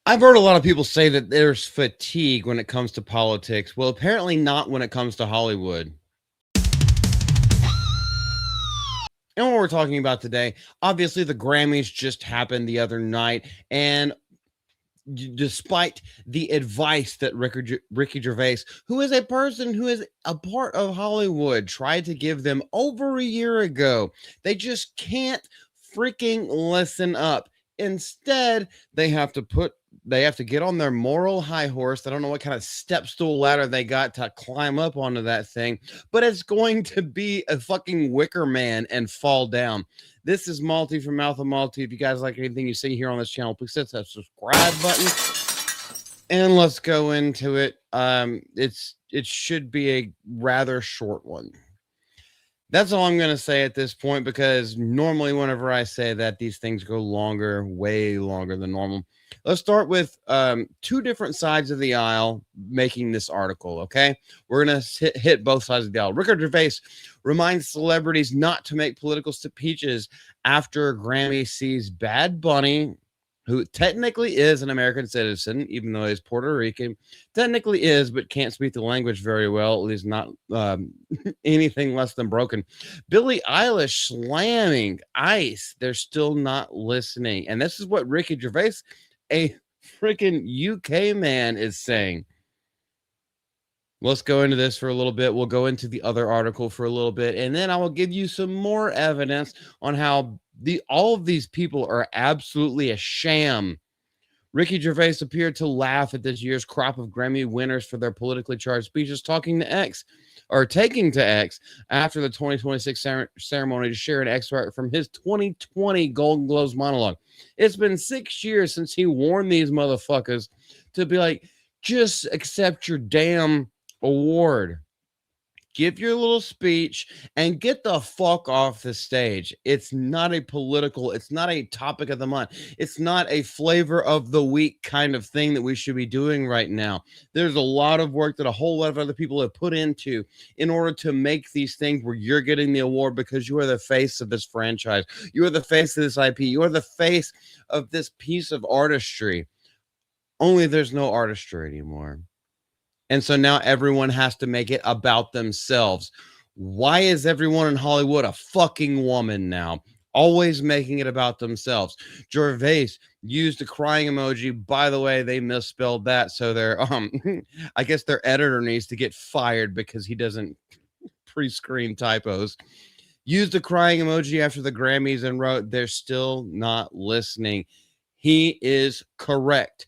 I've heard a lot of people say that there's fatigue when it comes to politics. Well, apparently not when it comes to Hollywood. And what we're talking about today, obviously the Grammys just happened the other night, and despite the advice that Ricky Gervais, who is a person who is a part of Hollywood, tried to give them over a year ago, they just can't freaking listen up. Instead, they have to put they have to get on their moral high horse. I don't know what kind of step stool ladder they got to climb up onto that thing, but it's going to be a fucking wicker man and fall down. This is Malty from Mouth of Malty. If you guys like anything you see here on this channel, please hit that subscribe button. And let's go into it. It should be a rather short one. That's all I'm going to say at this point, because normally whenever I say that, these things go longer, way longer than normal. Let's start with two different sides of the aisle making this article, okay? We're going to hit both sides of the aisle. Ricky Gervais reminds celebrities not to make political speeches after Grammy sees Bad Bunny, who technically is an American citizen, even though he's Puerto Rican, technically is, but can't speak the language very well, at least not anything less than broken. Billie Eilish slamming Ice. They're still not listening. And this is what Ricky Gervais, a freaking UK man, is saying. Let's go into this for a little bit. We'll go into the other article for a little bit, and then I will give you some more evidence on how all of these people are absolutely a sham. Ricky Gervais appeared to laugh at this year's crop of Grammy winners for their politically charged speeches, taking to X after the 2026 ceremony to share an excerpt from his 2020 Golden Globes monologue. It's been 6 years since he warned these motherfuckers to be like, just accept your damn award. Give your little speech and get the fuck off the stage. It's not a political, it's not a topic of the month. It's not a flavor of the week kind of thing that we should be doing right now. There's a lot of work that a whole lot of other people have put into in order to make these things where you're getting the award because you are the face of this franchise. You are the face of this IP. You are the face of this piece of artistry. Only there's no artistry anymore. And so now everyone has to make it about themselves. Why is everyone in Hollywood a fucking woman now? Always making it about themselves. Gervais used a crying emoji. By the way, they misspelled that. So they're I guess their editor needs to get fired because he doesn't pre-screen typos. Used a crying emoji after the Grammys and wrote, "They're still not listening." He is correct.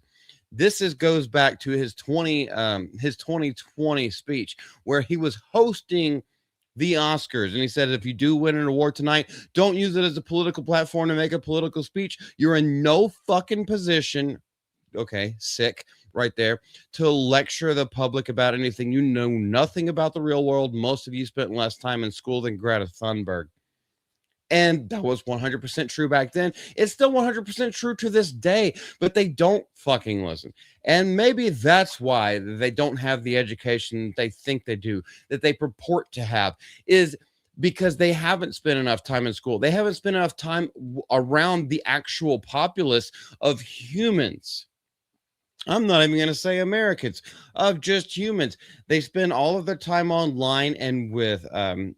This goes back to his 2020 speech where he was hosting the Oscars, and he said, if you do win an award tonight, don't use it as a political platform to make a political speech. You're in no fucking position, okay, sick right there, to lecture the public about anything. You know nothing about the real world. Most of you spent less time in school than Greta Thunberg. And that was 100% true back then. It's still 100% true to this day, but they don't fucking listen. And maybe that's why they don't have the education they think they do, that they purport to have, is because they haven't spent enough time in school. They haven't spent enough time around the actual populace of humans. I'm not even going to say Americans, of just humans. They spend all of their time online and with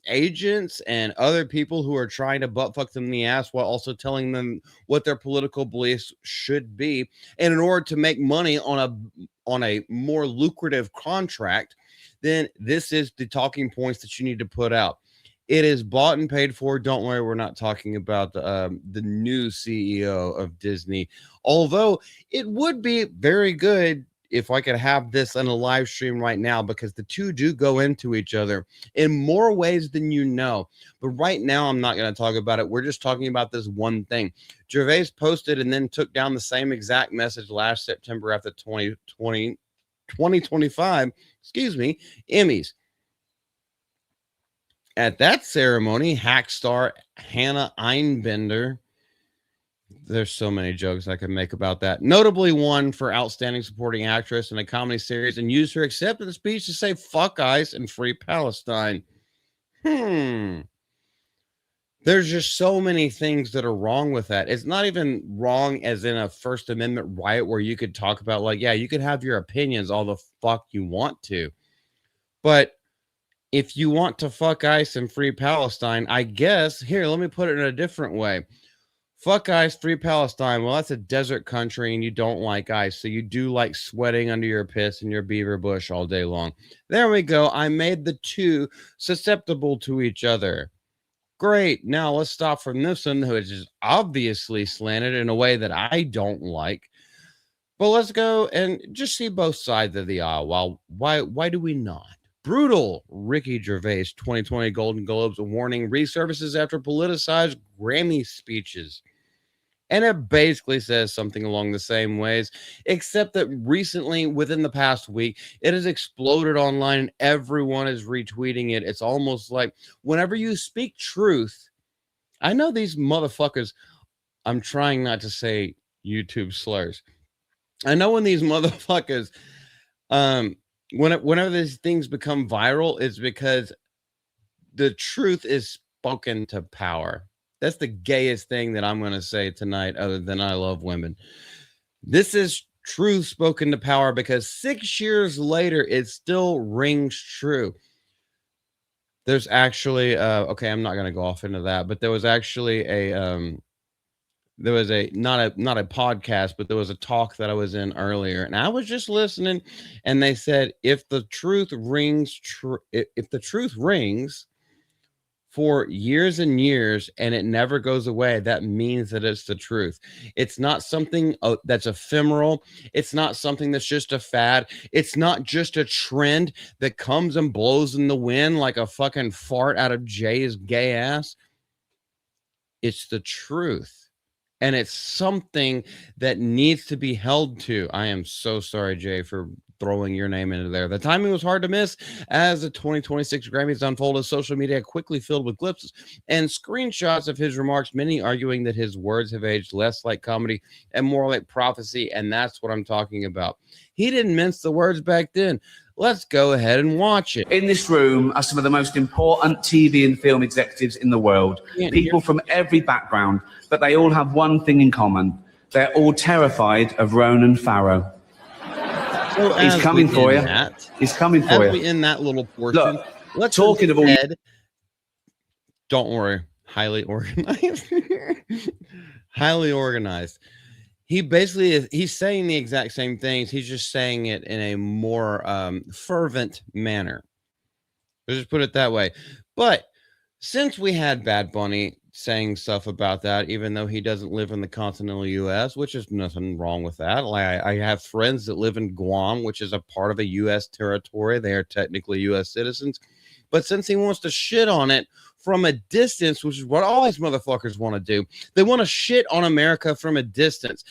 agents and other people who are trying to butt fuck them in the ass while also telling them what their political beliefs should be. And in order to make money on a more lucrative contract, then this is the talking points that you need to put out. It is bought and paid for. Don't worry, we're not talking about the new CEO of Disney. Although it would be very good if I could have this on a live stream right now, because the two do go into each other in more ways than you know. But right now, I'm not going to talk about it. We're just talking about this one thing. Gervais posted and then took down the same exact message last September after 2025, Emmys. At that ceremony, hack star Hannah Einbender, there's so many jokes I could make about that, notably won for Outstanding Supporting Actress in a Comedy Series and used her acceptance speech to say fuck ICE and free Palestine. There's just so many things that are wrong with that. It's not even wrong as in a First Amendment right where you could talk about, like, yeah, you could have your opinions all the fuck you want to. But if you want to fuck ICE and free Palestine, I guess, here, let me put it in a different way. Fuck ICE, free Palestine. Well, that's a desert country and you don't like ICE. So you do like sweating under your piss and your beaver bush all day long. There we go. I made the two susceptible to each other. Great. Now let's stop from this one, which is obviously slanted in a way that I don't like. But let's go and just see both sides of the aisle. Why do we not? Brutal. Ricky Gervais 2020 Golden Globes warning resurfaces after politicized Grammy speeches. And it basically says something along the same ways, except that recently, within the past week, it has exploded online and everyone is retweeting it. It's almost like whenever you speak truth, I know these motherfuckers, I'm trying not to say YouTube slurs. I know when these motherfuckers, whenever these things become viral, it's because the truth is spoken to power. That's the gayest thing that I'm going to say tonight, other than I love women. This is truth spoken to power because 6 years later, it still rings true. There's actually, okay, I'm not going to go off into that, but there was actually there was a not a podcast, but there was a talk that I was in earlier, and I was just listening, and they said if the truth rings true, if the truth rings for years and years and it never goes away, that means that it's the truth. It's not something that's ephemeral. It's not something that's just a fad. It's not just a trend that comes and blows in the wind like a fucking fart out of Jay's gay ass. It's the truth. And it's something that needs to be held to. I am so sorry, Jay, for throwing your name into there. The timing was hard to miss as the 2026 Grammys unfolded. Social media quickly filled with clips and screenshots of his remarks, many arguing that his words have aged less like comedy and more like prophecy. And that's what I'm talking about. He didn't mince the words back then. Let's go ahead and watch it. In this room are some of the most important TV and film executives in the world. People from every background, but they all have one thing in common. They're all terrified of Ronan Farrow. So he's coming for you. He's coming for you. We in that little portion. Look, let's talking of all. Don't worry. Highly organized. Highly organized. He basically is, he's saying the exact same things. He's just saying it in a more fervent manner. Let's just put it that way. But since we had Bad Bunny saying stuff about that, even though he doesn't live in the continental U.S., which is nothing wrong with that. Like I have friends that live in Guam, which is a part of a U.S. territory. They are technically U.S. citizens. But since he wants to shit on it from a distance, which is what all these motherfuckers want to do, they want to shit on America from a distance.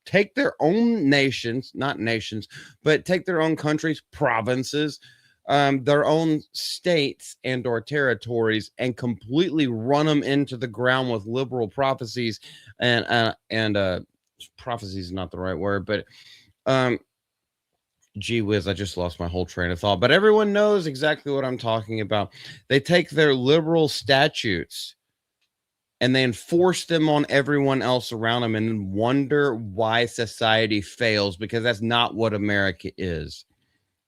Take their own nations, not nations, but take their own countries, provinces, their own states and or territories, and completely run them into the ground with liberal prophecies and prophecy is not the right word, but gee whiz, I just lost my whole train of thought. But everyone knows exactly what I'm talking about. They take their liberal statutes and they enforce them on everyone else around them and wonder why society fails, because that's not what America is.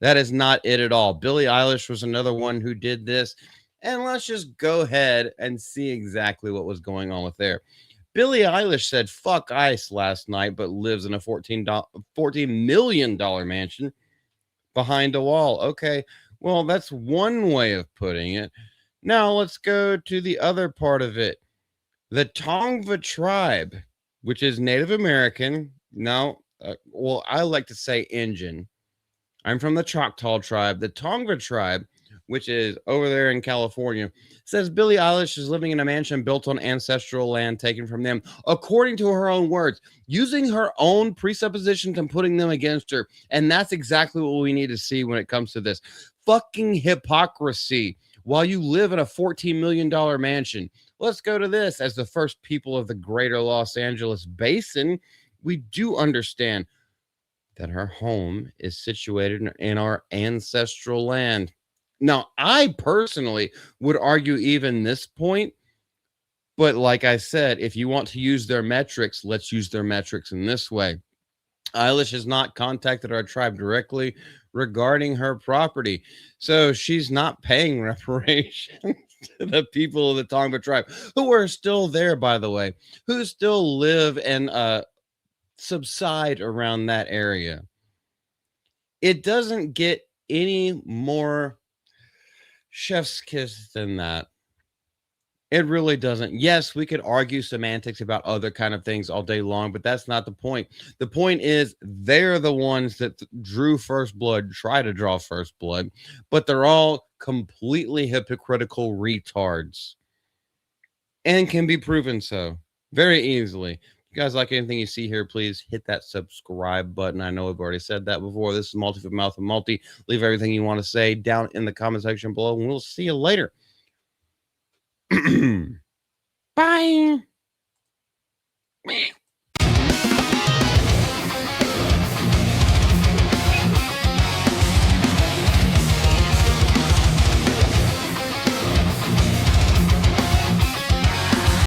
That is not it at all. Billie Eilish was another one who did this. And let's just go ahead and see exactly what was going on with there. Billie Eilish said, fuck ICE last night, but lives in a $14 million mansion behind a wall. Okay, well, that's one way of putting it. Now let's go to the other part of it. The Tongva tribe, which is Native American. No, well, I like to say Indian. I'm from the Choctaw tribe. The Tongva tribe, which is over there in California, says Billie Eilish is living in a mansion built on ancestral land taken from them, according to her own words, using her own presuppositions and putting them against her. And that's exactly what we need to see when it comes to this. Fucking hypocrisy while you live in a $14 million mansion. Let's go to this. As the first people of the greater Los Angeles basin, we do understand that our home is situated in our ancestral land. Now, I personally would argue even this point, But like I said, if you want to use their metrics, let's use their metrics in this way. Eilish has not contacted our tribe directly regarding her property. So she's not paying reparations to the people of the Tongva tribe, who are still there, by the way, who still live and subside around that area. It doesn't get any more chef's kiss than that. It really doesn't. Yes, we could argue semantics about other kind of things all day long, but that's not the point. The point is they're the ones that drew first blood, try to draw first blood, but they're all completely hypocritical retards and can be proven so very easily. If you guys like anything you see here, please hit that subscribe button. I know I've already said that before. This is Multi for Mouth and Multi. Leave everything you want to say down in the comment section below, and we'll see you later. Bye.